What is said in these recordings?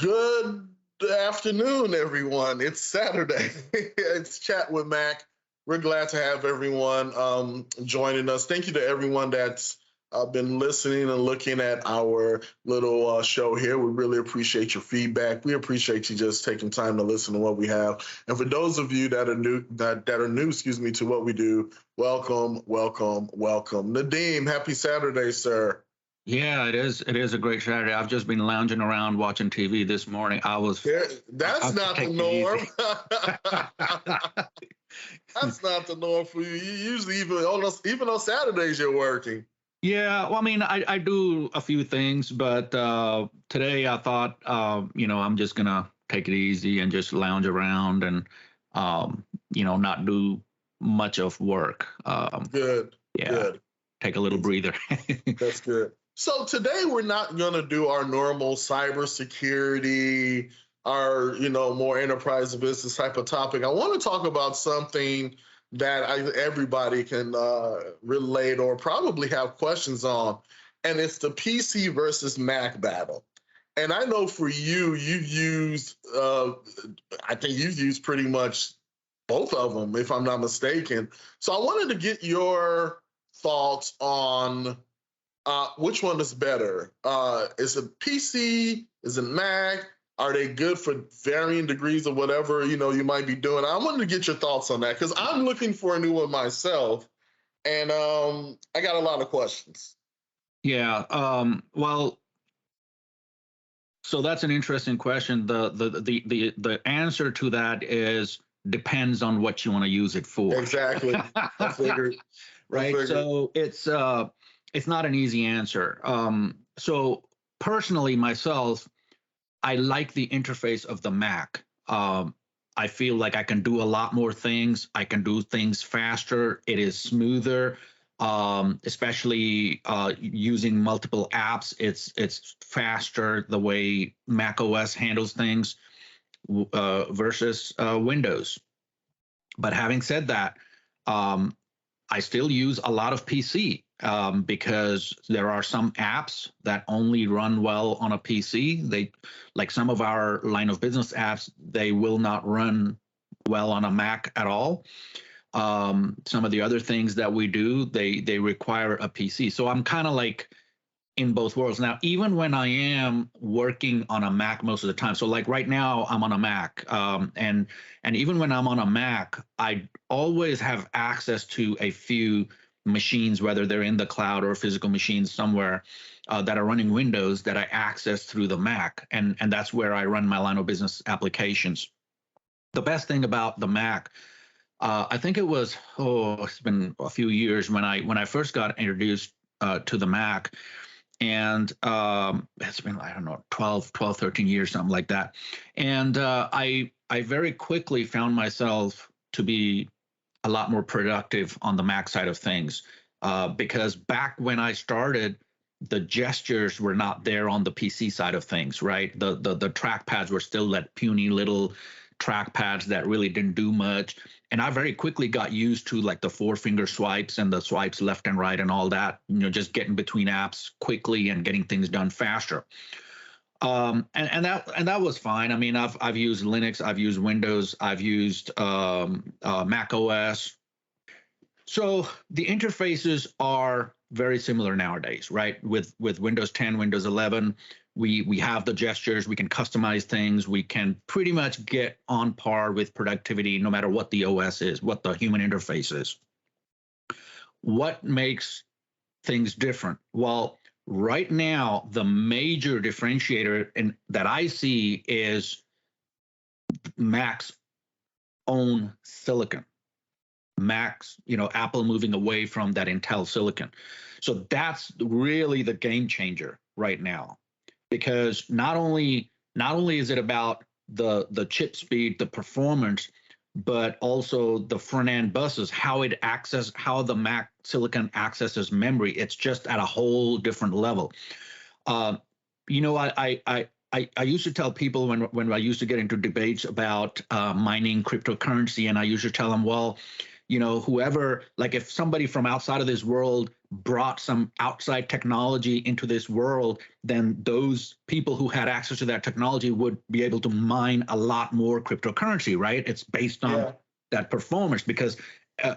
Good afternoon, everyone. It's Saturday. It's Chat with Mac. We're glad to have everyone joining us. Thank you to everyone that's been listening and looking at our little show here. We really appreciate your feedback. We appreciate you just taking time to listen to what we have. And for those of you that are new, to what we do, welcome, welcome, welcome. Nadeem, happy Saturday, sir. Yeah, it is. It is a great Saturday. I've just been lounging around watching TV this morning. That's I not the take it easy. norm. That's not the norm for you. You usually even on Saturdays you're working. Yeah, well, I mean, I do a few things, but today I thought, I'm just gonna take it easy and just lounge around and, not do much of work. Good, Yeah, good. take a little breather. That's good. So today we're not going to do our normal cybersecurity, our more enterprise business type of topic. I want to talk about something that everybody can relate or probably have questions on, and it's the PC versus Mac battle. And I know for you, I think you've used pretty much both of them, if I'm not mistaken. So I wanted to get your thoughts on which one is better? Is it PC? Is it Mac? Are they good for varying degrees of whatever you might be doing? I wanted to get your thoughts on that because I'm looking for a new one myself, and I got a lot of questions. Yeah. Well, so that's an interesting question. The answer to that is depends on what you want to use it for. Exactly. I figured. Right. So it's not an easy answer. So personally, myself, I like the interface of the Mac. I feel like I can do a lot more things. I can do things faster. It is smoother, especially using multiple apps. It's faster the way Mac OS handles things versus Windows. But having said that, I still use a lot of PC because there are some apps that only run well on a PC. Like some of our line of business apps, they will not run well on a Mac at all. Some of the other things that we do, they require a PC. So I'm kind of like in both worlds. Now, even when I am working on a Mac most of the time, so like right now I'm on a Mac, and even when I'm on a Mac, I always have access to a few machines, whether they're in the cloud or physical machines somewhere that are running Windows that I access through the Mac, and that's where I run my line of business applications. The best thing about the Mac, I think it's been a few years when I first got introduced to the Mac, and it's been, I don't know, 13 years, something like that. And I very quickly found myself to be a lot more productive on the Mac side of things, because back when I started, the gestures were not there on the PC side of things, right? The trackpads were still that puny little trackpads that really didn't do much. And I very quickly got used to like the 4-finger swipes and the swipes left and right and all that, just getting between apps quickly and getting things done faster. And that was fine. I mean, I've used Linux, I've used Windows, I've used Mac OS. So the interfaces are very similar nowadays, right? With Windows 10, Windows 11, we have the gestures, we can customize things, we can pretty much get on par with productivity no matter what the OS is, what the human interface is. What makes things different? Well, right now, the major differentiator that I see is Mac's own silicon. Mac's, Apple moving away from that Intel silicon. So that's really the game changer right now, because not only is it about the chip speed, the performance, but also the front end buses, how the Mac silicon accesses memory. It's just at a whole different level. Uh, I used to tell people when I used to get into debates about mining cryptocurrency, and I used to tell them, well, whoever, like if somebody from outside of this world brought some outside technology into this world, then those people who had access to that technology would be able to mine a lot more cryptocurrency, right? It's based on Yeah. that performance because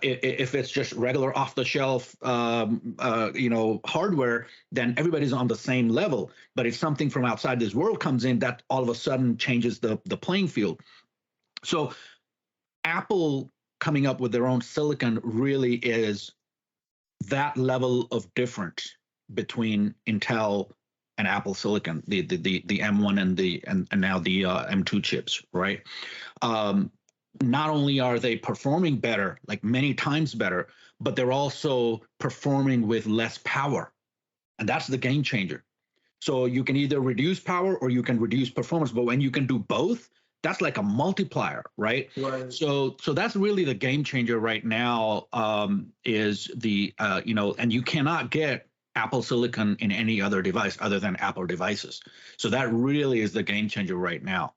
if it's just regular off the shelf, hardware, then everybody's on the same level. But if something from outside this world comes in, that all of a sudden changes the playing field. So Apple coming up with their own silicon really is that level of difference between Intel and Apple Silicon, the M1 and now the M2 chips, right? Um, Not only are they performing better, like many times better, but they're also performing with less power, and that's the game changer. So you can either reduce power or you can reduce performance, but when you can do both, that's like a multiplier, right? Right. So that's really the game changer right now. Is the and you cannot get Apple Silicon in any other device other than Apple devices. So that really is the game changer right now.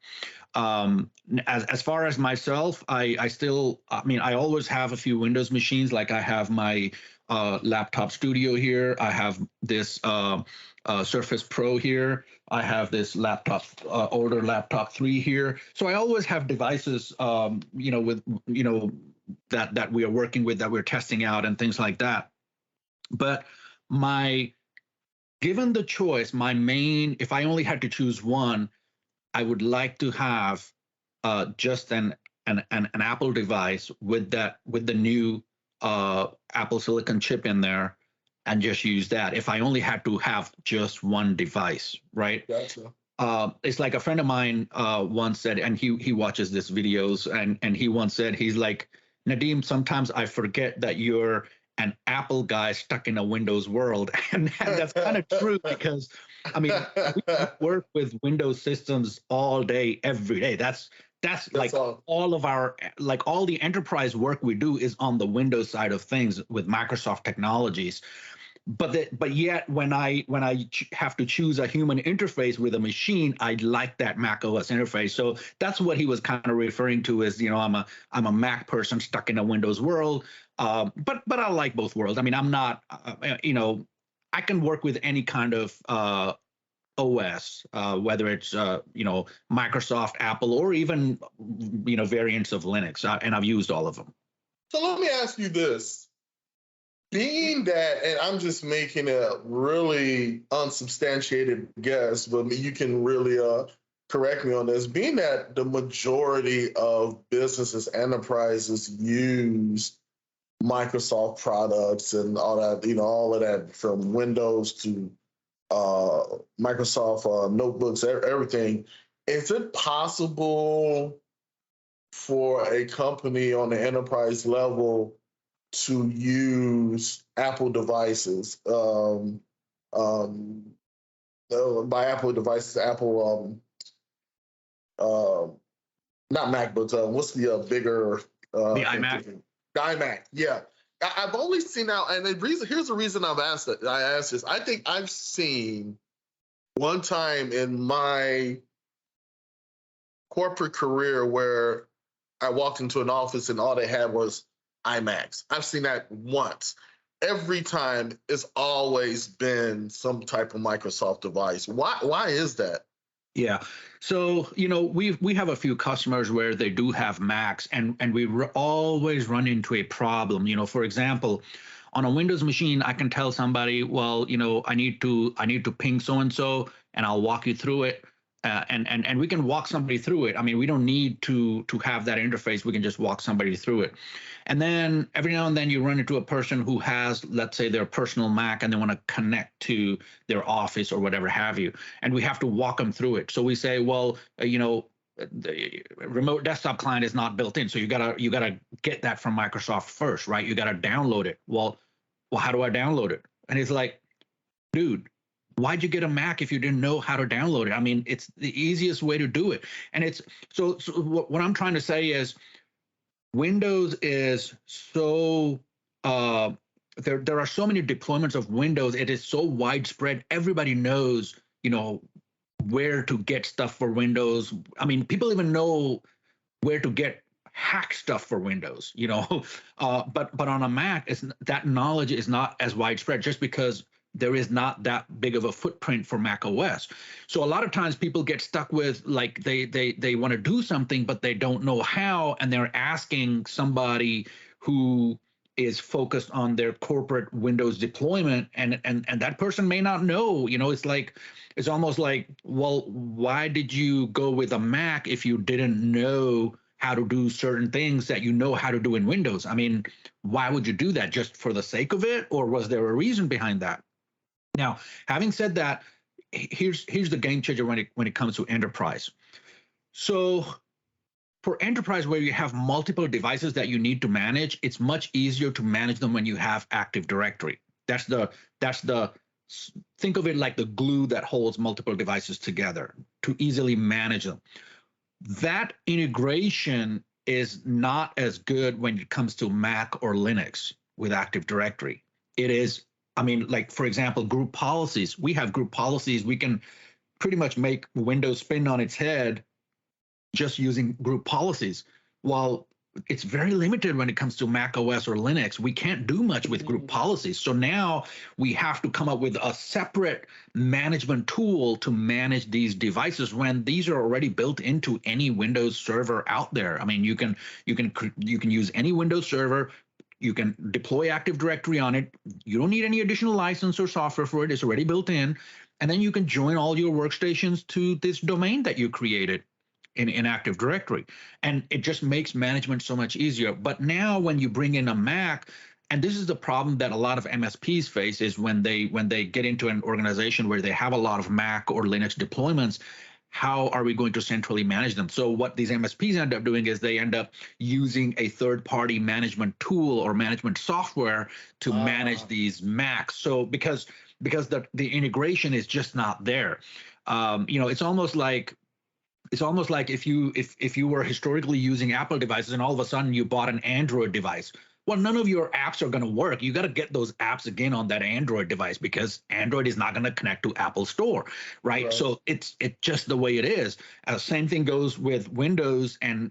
As far as myself, I still, I mean, I always have a few Windows machines. Like I have my laptop studio here. I have this Surface Pro here. I have this laptop, older laptop 3 here. So I always have devices, with that we are working with, that we're testing out, and things like that. But my given the choice, my main, if I only had to choose one, I would like to have just an Apple device with the new Apple Silicon chip in there, and just use that. If I only had to have just one device, right? Gotcha. It's like a friend of mine once said, and he watches this videos, and he once said, he's like, Nadeem, sometimes I forget that you're an Apple guy stuck in a Windows world, and that's kind of true because, I mean, we work with Windows systems all day, every day. That's That's like all. all of our, like all the enterprise work we do is on the Windows side of things with Microsoft technologies. But yet when I have to choose a human interface with a machine, I like that Mac OS interface. So that's what he was kind of referring to as, I'm a Mac person stuck in a Windows world. But I like both worlds. I mean, I'm not, I can work with any kind of OS, whether it's Microsoft, Apple, or even variants of Linux, and I've used all of them. So let me ask you this. Being that, and I'm just making a really unsubstantiated guess, but you can really correct me on this. Being that the majority of businesses, enterprises use Microsoft products and all that, all of that from Windows to Microsoft notebooks, everything. Is it possible for a company on the enterprise level to use Apple devices? By Apple devices, Apple, uh, not MacBooks. What's the bigger? The iMac. iMac. Yeah, I've only seen now, and here's the reason I've asked it. I asked this. I think I've seen one time in my corporate career where I walked into an office and all they had was iMacs. I've seen that once. Every time it's always been some type of Microsoft device. Why is that? Yeah. So, we have a few customers where they do have Macs, and we always run into a problem. For example, on a Windows machine, I can tell somebody, well, I need to ping so and so, and I'll walk you through it. And we can walk somebody through it. I mean, we don't need to have that interface. We can just walk somebody through it. And then every now and then you run into a person who has, let's say, their personal Mac, and they want to connect to their office or whatever have you, and we have to walk them through it. So we say, well, the remote desktop client is not built in, so you gotta get that from Microsoft first, right? You gotta download it. Well, how do I download it? And it's like, dude, why'd you get a Mac if you didn't know how to download it? I mean, it's the easiest way to do it. And it's so what I'm trying to say is Windows is so there are so many deployments of Windows. It is so widespread. Everybody knows, where to get stuff for Windows. I mean, people even know where to get hack stuff for Windows, but on a Mac, that knowledge is not as widespread just because there is not that big of a footprint for Mac OS. So a lot of times people get stuck with like they want to do something, but they don't know how, and they're asking somebody who is focused on their corporate Windows deployment, and that person may not know. It's almost like, well, why did you go with a Mac if you didn't know how to do certain things that you know how to do in Windows? I mean, why would you do that? Just for the sake of it, or was there a reason behind that? Now, having said that, here's the game changer when it comes to enterprise. So for enterprise where you have multiple devices that you need to manage, it's much easier to manage them when you have Active Directory. That's the think of it like the glue that holds multiple devices together to easily manage them. That integration is not as good when it comes to Mac or Linux with Active Directory. It is, I mean, like for example, group policies. We have group policies. We can pretty much make Windows spin on its head just using group policies. While it's very limited when it comes to Mac OS or Linux, we can't do much with group policies. So now we have to come up with a separate management tool to manage these devices when these are already built into any Windows server out there. I mean, you can use any Windows server. You can deploy Active Directory on it. You don't need any additional license or software for it. It's already built in. And then you can join all your workstations to this domain that you created in Active Directory. And it just makes management so much easier. But now when you bring in a Mac, and this is the problem that a lot of MSPs face, is when they get into an organization where they have a lot of Mac or Linux deployments, how are we going to centrally manage them? So what these MSPs end up doing is they end up using a third-party management tool or management software to manage these Macs. So because the integration is just not there. It's almost like if you were historically using Apple devices and all of a sudden you bought an Android device. Well, none of your apps are going to work. You got to get those apps again on that Android device because Android is not going to connect to Apple Store, right? So it's just the way it is. Same thing goes with Windows and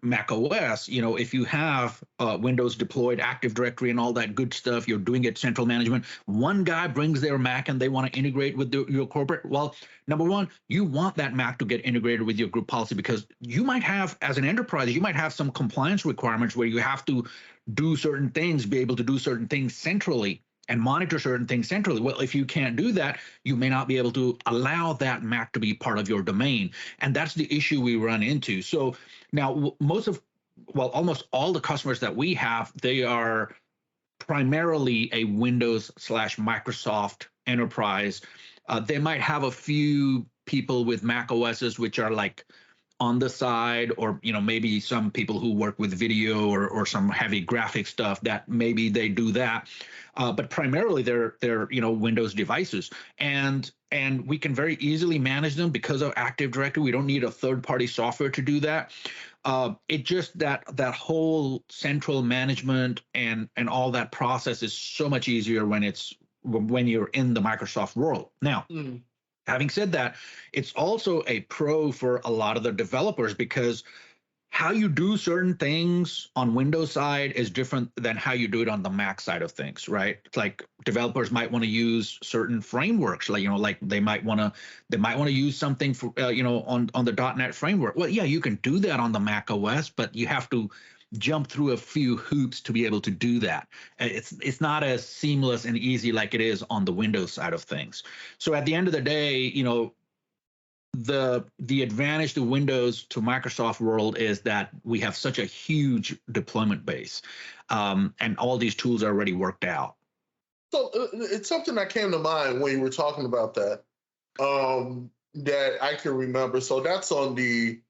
Mac OS. If you have Windows deployed, Active Directory, and all that good stuff, you're doing it central management. One guy brings their Mac and they want to integrate with your corporate. Well, number one, you want that Mac to get integrated with your group policy because you might have, as an enterprise, you might have some compliance requirements where you have to do certain things, be able to do certain things centrally and monitor certain things centrally. Well, if you can't do that, you may not be able to allow that Mac to be part of your domain. And that's the issue we run into. So now almost all the customers that we have, they are primarily a Windows/Microsoft enterprise. They might have a few people with Mac OSs, which are like on the side, or maybe some people who work with video or some heavy graphic stuff that maybe they do that, but primarily they're Windows devices, and we can very easily manage them because of Active Directory. We don't need a third-party software to do that. It just that whole central management and all that process is so much easier when you're in the Microsoft world now. Having said that, it's also a pro for a lot of the developers because how you do certain things on Windows side is different than how you do it on the Mac side of things, right? It's like developers might want to use certain frameworks, like they might want to use something for on the .NET framework. Well, yeah, you can do that on the Mac OS, but you have to jump through a few hoops to be able to do that. It's not as seamless and easy like it is on the Windows side of things. So at the end of the day, the advantage to Windows to Microsoft world is that we have such a huge deployment base, and all these tools are already worked out. So it's something that came to mind when you were talking about that, that I can remember. So that's on the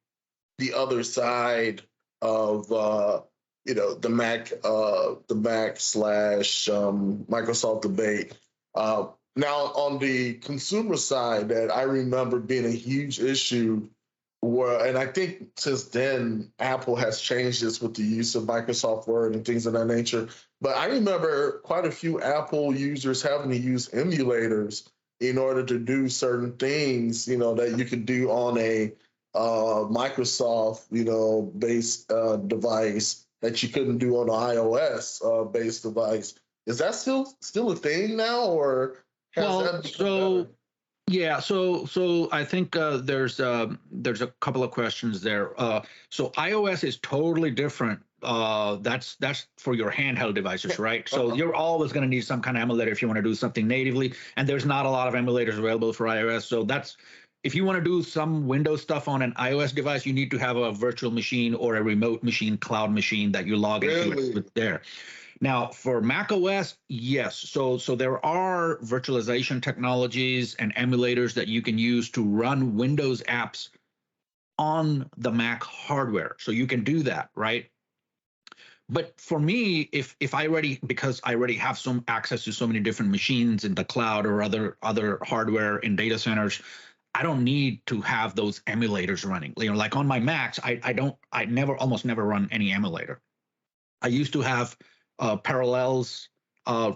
other side of the Mac slash Microsoft debate. Now on the consumer side, that I remember being a huge issue and I think since then Apple has changed this with the use of Microsoft Word and things of that nature. But I remember quite a few Apple users having to use emulators in order to do certain things, that you could do on a Microsoft, based device that you couldn't do on an iOS based device. Is that still a thing now, or has Well, that become better? so yeah, so I think there's a couple of questions there. So iOS is totally different. That's for your handheld devices, right? So Uh-huh. you're always going to need some kind of emulator if you want to do something natively, and there's not a lot of emulators available for iOS. So that's if you want to do some Windows stuff on an iOS device, you need to have a virtual machine or a remote machine, cloud machine that you log into it Really? with there. Now, for Mac OS, yes. So there are virtualization technologies and emulators that you can use to run Windows apps on the Mac hardware. So you can do that, right? But for me, if I already because I already have some access to so many different machines in the cloud or other hardware in data centers, I don't need to have those emulators running. Like on my Macs, I never almost never run any emulator. I used to have Parallels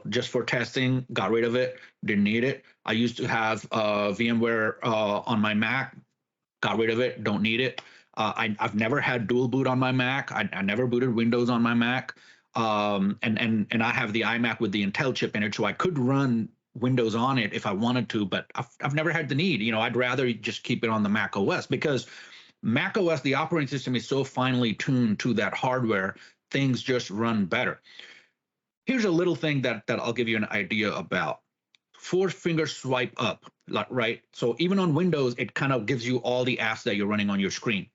just for testing, got rid of it, didn't need it. I used to have VMware on my Mac, got rid of it, don't need it. I've never had dual boot on my Mac. I never booted Windows on my Mac. And I have the iMac with the Intel chip in it, so I could run Windows on it if I wanted to, but I've never had the need. I'd rather just keep it on the Mac OS because Mac OS, the operating system is so finely tuned to that hardware, things just run better. Here's a little thing that I'll give you an idea about. Four finger swipe up, right? So even on Windows, it kind of gives you all the apps that you're running on your screen.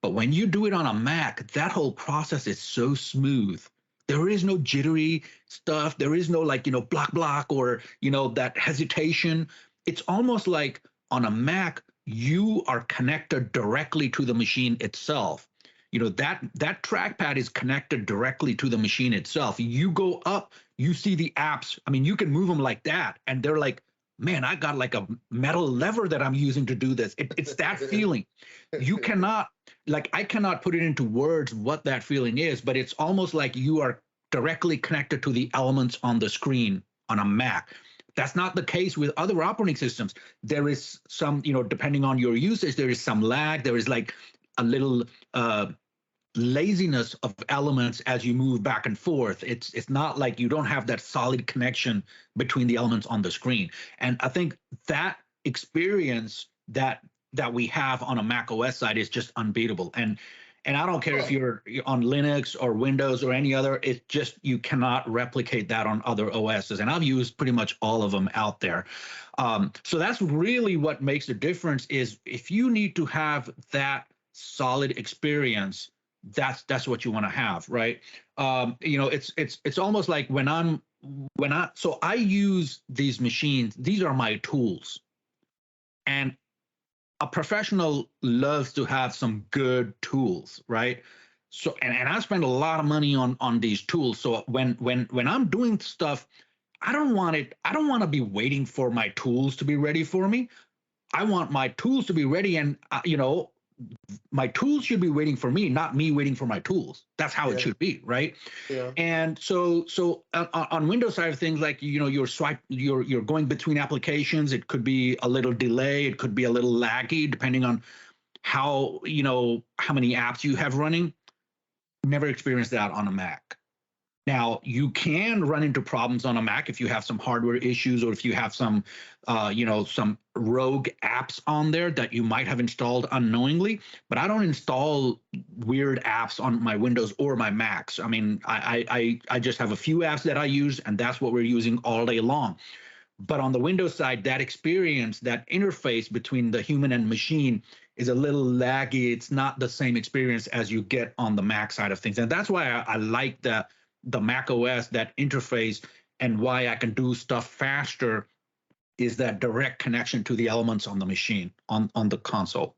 But when you do it on a Mac, that whole process is so smooth. There is no jittery stuff. There is no block or that hesitation. It's almost like on a Mac, you are connected directly to the machine itself. That trackpad is connected directly to the machine itself. You go up, you see the apps. I mean, you can move them like that, and they're like, man, I got like a metal lever that I'm using to do this. It's that feeling. You cannot like I cannot put it into words what that feeling is, but it's almost like you are directly connected to the elements on the screen on a Mac. That's not the case with other operating systems. There is some, depending on your usage, there is some lag. There is like a little laziness of elements as you move back and forth. It's not like you don't have that solid connection between the elements on the screen. And I think that experience that we have on a Mac OS side is just unbeatable. And I don't care if you're on Linux or Windows or any other, it's just you cannot replicate that on other OSs. And I've used pretty much all of them out there. So that's really what makes the difference is if you need to have that solid experience, that's what you want to have, right? It's almost like so I use these machines, these are my tools. And a professional loves to have some good tools, right? So and I spend a lot of money on these tools. So when I'm doing stuff, I don't want to be waiting for my tools to be ready for me. I want my tools to be ready, and my tools should be waiting for me, not me waiting for my tools. That's how it Yeah, should be, right? yeah. And so on Windows side of things, like you're going between applications. It could be a little delay. It could be a little laggy, depending on how many apps you have running. Never experienced that on a Mac. Now, you can run into problems on a Mac if you have some hardware issues or if you have some rogue apps on there that you might have installed unknowingly. But I don't install weird apps on my Windows or my Macs. I mean, I just have a few apps that I use, and that's what we're using all day long. But on the Windows side, that experience, that interface between the human and machine is a little laggy. It's not the same experience as you get on the Mac side of things. And that's why I like the Mac OS, that interface, and why I can do stuff faster is that direct connection to the elements on the machine, on the console.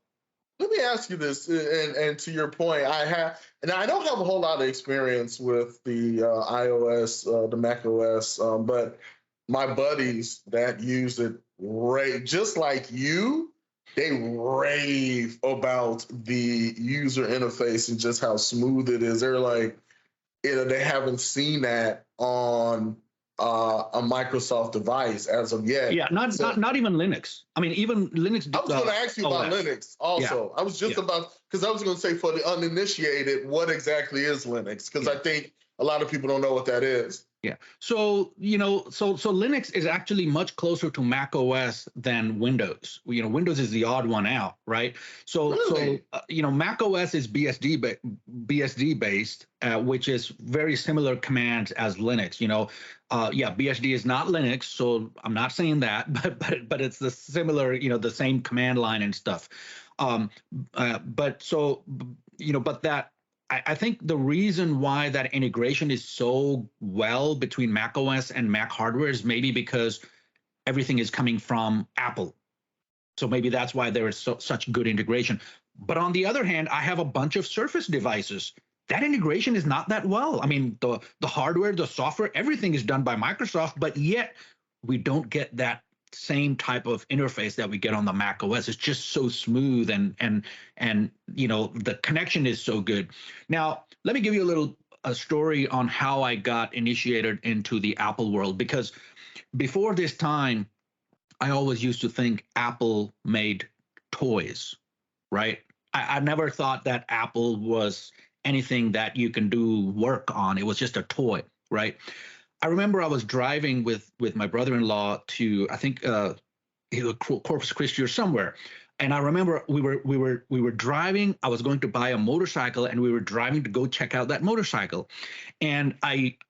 Let me ask you this, and to your point, and I don't have a whole lot of experience with the iOS, the Mac OS, but my buddies that use it rave, just like you, they rave about the user interface and just how smooth it is. They're like, they haven't seen that on a Microsoft device as of yet. Yeah, So not even Linux. I mean, even Linux. I was going to ask you about OS. Linux also. Yeah, I was just yeah, about, because I was going to say for the uninitiated, what exactly is Linux? Because yeah. I think a lot of people don't know what that is. Yeah. So, so Linux is actually much closer to Mac OS than Windows. Windows is the odd one out, right? Really? Mac OS is BSD based, which is very similar commands as Linux. Yeah, BSD is not Linux, so I'm not saying that, but it's the similar, the same command line and stuff. Um, but so, but that I think the reason why that integration is so well between Mac OS and Mac hardware is maybe because everything is coming from Apple. So maybe that's why there is such good integration. But on the other hand, I have a bunch of Surface devices. That integration is not that well. I mean, the hardware, the software, everything is done by Microsoft, but yet we don't get that same type of interface that we get on the Mac OS. It's just so smooth and the connection is so good. Now, let me give you a story on how I got initiated into the Apple world, because before this time I always used to think Apple made toys, right? I never thought that Apple was anything that you can do work on. It was just a toy, right? I remember I was driving with my brother-in-law to, I think, either Corpus Christi or somewhere, and I remember we were driving. I was going to buy a motorcycle, and we were driving to go check out that motorcycle, and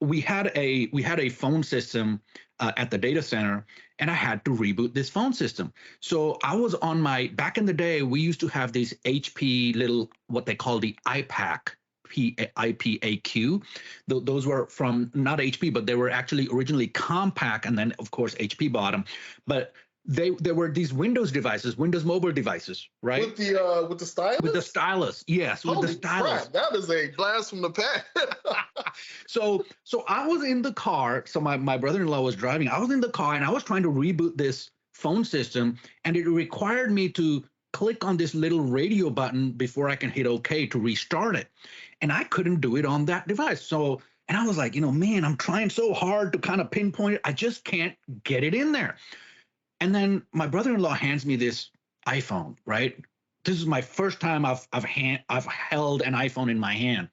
we had a phone system at the data center, and I had to reboot this phone system. So I was on back in the day, we used to have these HP little, what they call the iPAQ. IPAQ. Those were from not HP, but they were actually originally Compaq, and then of course HP bought them. But there were these Windows devices, Windows mobile devices, right? With the stylus? With the stylus, yes, with the Holy stylus. crap, that is a blast from the past. So I was in the car. So my brother-in-law was driving. I was in the car and I was trying to reboot this phone system, and it required me to click on this little radio button before I can hit OK to restart it. And I couldn't do it on that device. So, and I was like, man, I'm trying so hard to kind of pinpoint it. I just can't get it in there. And then my brother-in-law hands me this iPhone, right? This is my first time I've held an iPhone in my hand.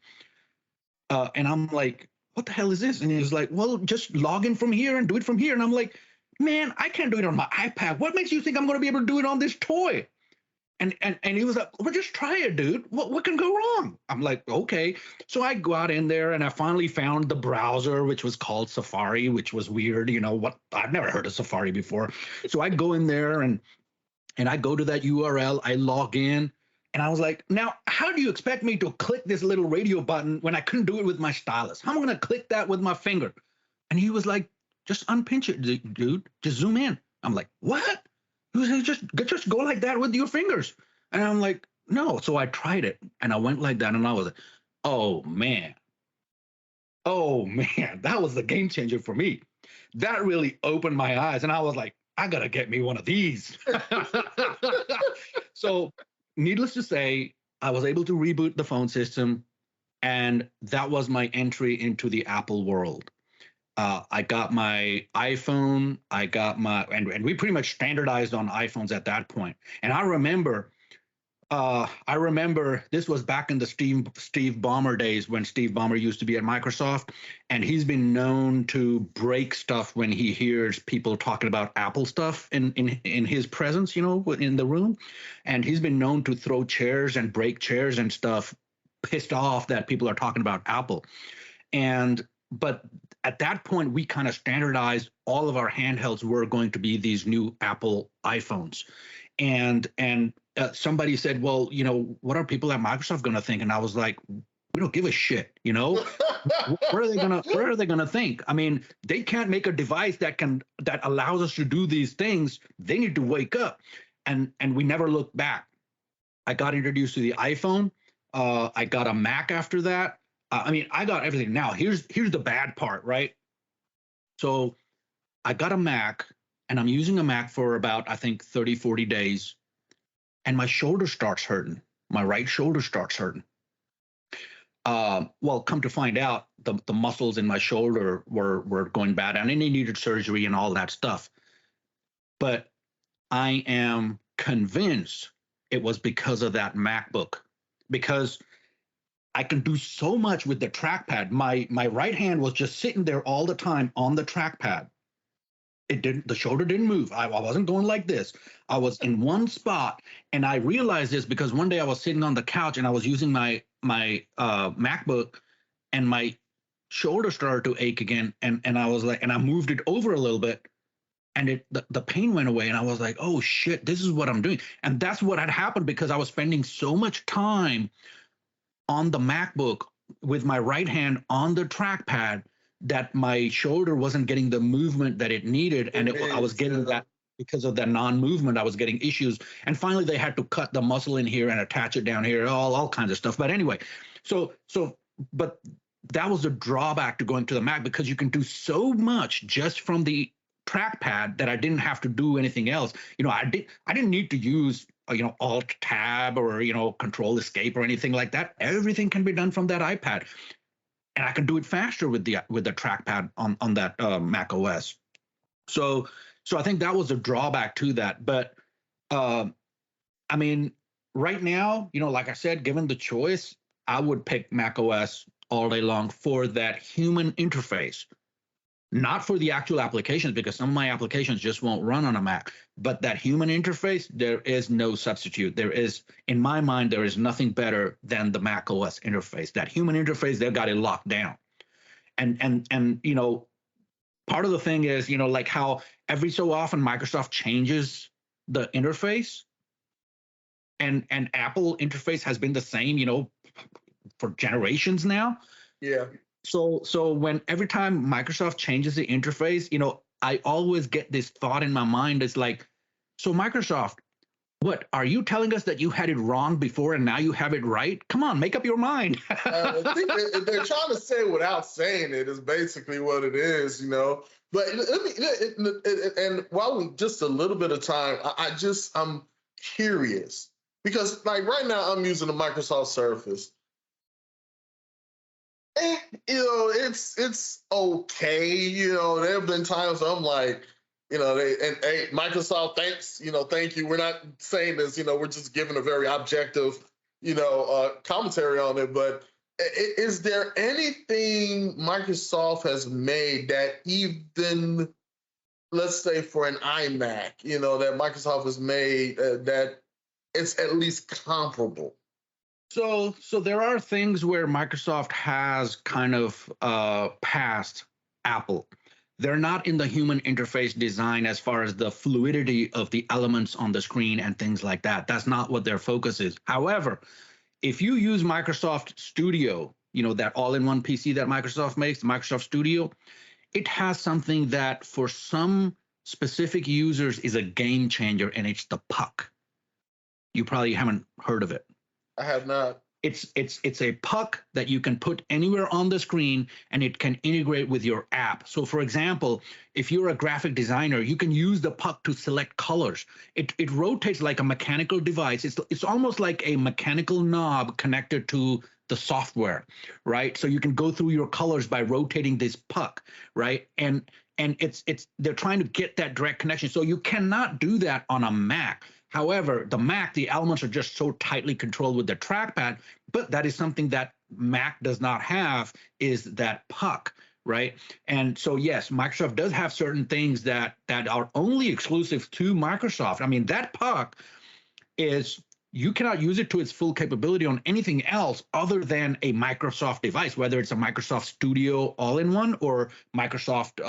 And I'm like, what the hell is this? And he was like, well, just log in from here and do it from here. And I'm like, man, I can't do it on my iPad. What makes you think I'm going to be able to do it on this toy? And he was like, well, just try it, dude. What can go wrong? I'm like, okay. So I got in there and I finally found the browser, which was called Safari, which was weird. What, I've never heard of Safari before. So I go in there and I go to that URL, I log in, and I was like, now, how do you expect me to click this little radio button when I couldn't do it with my stylus? How am I going to click that with my finger? And he was like, just unpinch it, dude. Just zoom in. I'm like, what? He was like, just go like that with your fingers. And I'm like, no. So I tried it, and I went like that, and I was like, oh, man. Oh, man. That was the game changer for me. That really opened my eyes, and I was like, I gotta get me one of these. So, needless to say, I was able to reboot the phone system, and that was my entry into the Apple world. I got my iPhone. And we pretty much standardized on iPhones at that point. And I remember this was back in the Steve Ballmer days, when Steve Ballmer used to be at Microsoft, and he's been known to break stuff when he hears people talking about Apple stuff in his presence, in the room, and he's been known to throw chairs and break chairs and stuff, pissed off that people are talking about Apple. But at that point, we kind of standardized all of our handhelds were going to be these new Apple iPhones, and somebody said, well, what are people at Microsoft going to think? And I was like, we don't give a shit. What are they gonna think? I mean, they can't make a device that allows us to do these things. They need to wake up. And we never looked back. I got introduced to the iPhone. I got a Mac after that. I mean, I got everything. Now here's the bad part, right? So I got a Mac, and I'm using a Mac for about, I think, 30, 40 days. And my shoulder starts hurting. My right shoulder starts hurting. Well, come to find out, the muscles in my shoulder were going bad, and they needed surgery and all that stuff. But I am convinced it was because of that MacBook, because I can do so much with the trackpad. My right hand was just sitting there all the time on the trackpad. It didn't, the shoulder didn't move. I wasn't going like this. I was in one spot, and I realized this because one day I was sitting on the couch and I was using my MacBook, and my shoulder started to ache again, and I was like, and I moved it over a little bit, and the pain went away, and I was like, oh shit, this is what I'm doing. And that's what had happened because I was spending so much time on the MacBook with my right hand on the trackpad that my shoulder wasn't getting the movement that it needed, and I was getting that because of that non-movement. I was getting issues, and finally they had to cut the muscle in here and attach it down here, all kinds of stuff. But anyway, but that was a drawback to going to the Mac, because you can do so much just from the trackpad that I didn't have to do anything else. I didn't need to use alt tab or control escape or anything like that. Everything can be done from that iPad, and I can do it faster with the trackpad on that Mac OS. So I think that was a drawback to that. But I mean, right now, like I said, given the choice, I would pick Mac OS all day long for that human interface. Not for the actual applications, because some of my applications just won't run on a Mac, but that human interface, there is no substitute. In my mind, there is nothing better than the Mac OS interface. That human interface, they've got it locked down. And part of the thing is, like how every so often Microsoft changes the interface, and Apple interface has been the same, for generations now. Yeah. So when every time Microsoft changes the interface, I always get this thought in my mind. It's like, so Microsoft, what are you telling us, that you had it wrong before and now you have it right? Come on, make up your mind. I think they're trying to say it without saying it is basically what it is, But let me, and while we just a little bit of time, I'm curious because like right now I'm using the Microsoft Surface. It's okay. There have been times I'm like, hey, Microsoft, thanks, thank you. We're not saying this, we're just giving a very objective, commentary on it. But is there anything Microsoft has made that even, let's say for an iMac, that Microsoft has made that it's at least comparable? So there are things where Microsoft has kind of passed Apple. They're not in the human interface design as far as the fluidity of the elements on the screen and things like that. That's not what their focus is. However, if you use Microsoft Studio, that all-in-one PC that Microsoft makes, Microsoft Studio, it has something that for some specific users is a game changer, and it's the puck. You probably haven't heard of it. I have not. It's a puck that you can put anywhere on the screen, and it can integrate with your app. So for example, if you're a graphic designer, you can use the puck to select colors. It rotates like a mechanical device. It's almost like a mechanical knob connected to the software, right? So you can go through your colors by rotating this puck, right? And they're trying to get that direct connection. So you cannot do that on a Mac. However, the Mac, the elements are just so tightly controlled with the trackpad, but that is something that Mac does not have, is that puck, right? And so, yes, Microsoft does have certain things that are only exclusive to Microsoft. I mean, that puck is, you cannot use it to its full capability on anything else other than a Microsoft device, whether it's a Microsoft Studio all-in-one or Microsoft,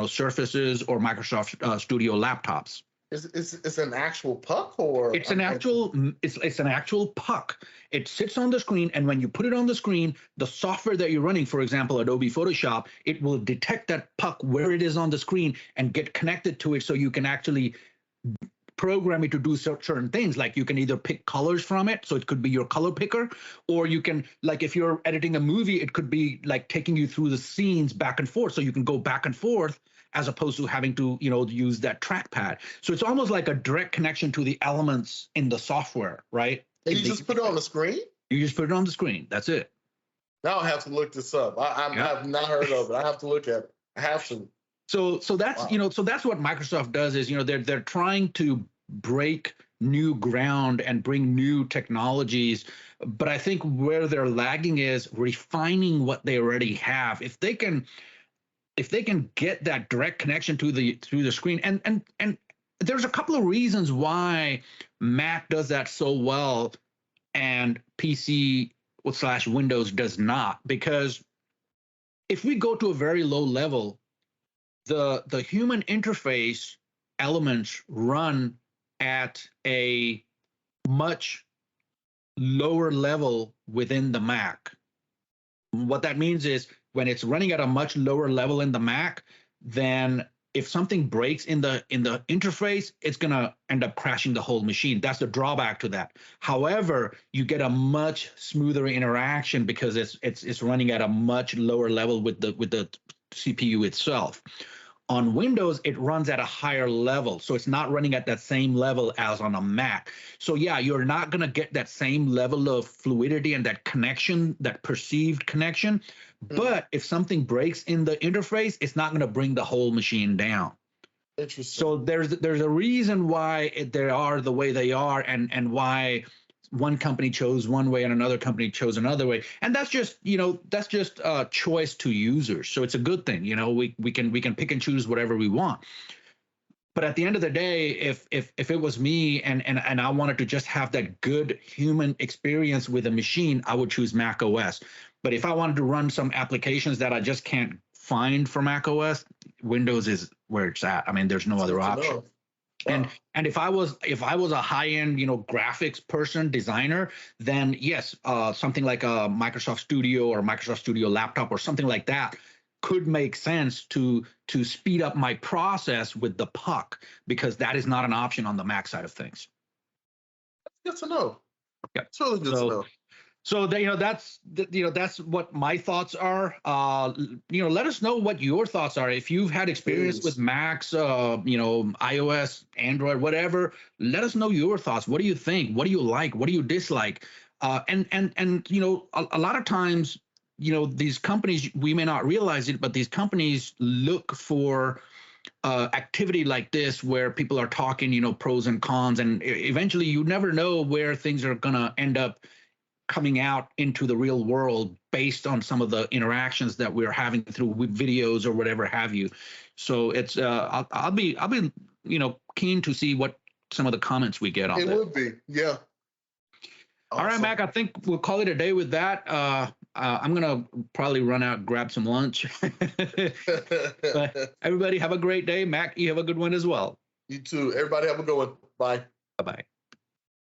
Surfaces or Microsoft Studio laptops. It's an actual puck, or it's an actual puck. It sits on the screen, and when you put it on the screen, the software that you're running, for example, Adobe Photoshop, it will detect that puck where it is on the screen and get connected to it, so you can actually program it to do certain things. Like you can either pick colors from it, so it could be your color picker, or you can, like if you're editing a movie, it could be like taking you through the scenes back and forth, so you can go back and forth as opposed to having to use that trackpad. So it's almost like a direct connection to the elements in the software, right? And you just put it on the screen? You just put it on the screen. That's it. Now I have to look this up. Yeah. I've not heard of it. I have to look at it. I have to. So that's Wow. so that's what Microsoft does is they're trying to break new ground and bring new technologies, but I think where they're lagging is refining what they already have. If they can get that direct connection to the screen, and there's a couple of reasons why Mac does that so well and PC slash Windows does not, because if we go to a very low level, the human interface elements run at a much lower level within the Mac. What that means is when it's running at a much lower level in the Mac, then if something breaks in the interface, it's gonna end up crashing the whole machine. That's the drawback to that. However, you get a much smoother interaction because it's running at a much lower level with the CPU itself. On Windows, it runs at a higher level, so it's not running at that same level as on a Mac. So yeah, you're not going to get that same level of fluidity and that connection, that perceived connection. Mhm. But if something breaks in the interface, it's not going to bring the whole machine down. Interesting. So there's a reason why they are the way they are, and why one company chose one way and another company chose another way, and that's just choice to users. So it's a good thing. We can pick and choose whatever we want. But at the end of the day, if it was me and I wanted to just have that good human experience with a machine, I would choose Mac OS. But if I wanted to run some applications that I just can't find for Mac OS, Windows is where it's at. I mean, there's no It's other good to option. know. and Wow. and if I was a high end graphics person, designer, then yes, something like a Microsoft Studio or Microsoft Studio laptop or something like that could make sense to speed up my process with the puck, because that is not an option on the Mac side of things. Good to know. Yeah. It's really good to So know. so that, that's what my thoughts are. Let us know what your thoughts are. If you've had experience with Please. Macs, iOS, Android, whatever, let us know your thoughts. What do you think? What do you like? What do you dislike? And a lot of times, these companies, we may not realize it, but these companies look for activity like this where people are talking, pros and cons, and eventually you never know where things are gonna end up coming out into the real world based on some of the interactions that we're having through videos or whatever have you. So it's I'll be keen to see what some of the comments we get on It this. would be. Yeah. All right, Awesome. Mac, I think we'll call it a day with that. I'm gonna probably run out, grab some lunch. But everybody have a great day. Mac, you have a good one as well. You too. Everybody have a good one. Bye. Bye bye.